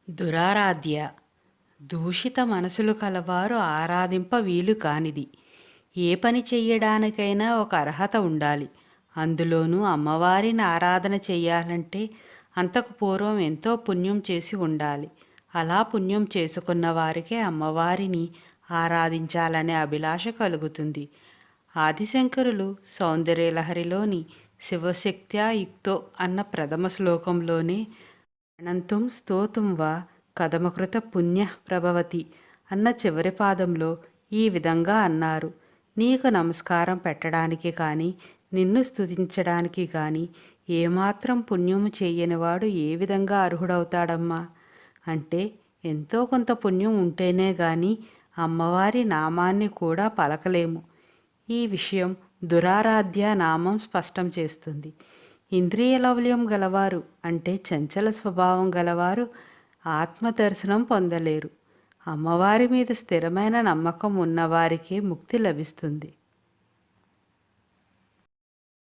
దురారాధ్య దూషిత మనసులు కలవారు ఆరాధింప వీలు కానిది. ఏ పని చెయ్యడానికైనా ఒక అర్హత ఉండాలి. అందులోనూ అమ్మవారిని ఆరాధన చెయ్యాలంటే అంతకు పూర్వం ఎంతో పుణ్యం చేసి ఉండాలి. అలా పుణ్యం చేసుకున్న వారికే అమ్మవారిని ఆరాధించాలనే అభిలాష కలుగుతుంది. ఆదిశంకరులు సౌందర్యలహరిలోని శివశక్త్యా యుక్తో అన్న ప్రథమ శ్లోకంలోనే అనంతం స్తోతుం వా కథమకృత పుణ్య ప్రభవతి అన్న చివరి పాదంలో ఈ విధంగా అన్నారు. నీకు నమస్కారం పెట్టడానికి కానీ నిన్ను స్తుతించడానికి కానీ ఏమాత్రం పుణ్యము చేయనివాడు ఏ విధంగా అర్హుడవుతాడమ్మా అంటే ఎంతో కొంత పుణ్యం ఉంటేనే గాని అమ్మవారి నామాన్ని కూడా పలకలేము. ఈ విషయం దురారాధ్య నామం స్పష్టం చేస్తుంది. ఇంద్రియ లౌల్యం గలవారు అంటే చంచల స్వభావం గలవారు ఆత్మదర్శనం పొందలేరు. అమ్మవారి మీద స్థిరమైన నమ్మకం ఉన్నవారికే ముక్తి లభిస్తుంది.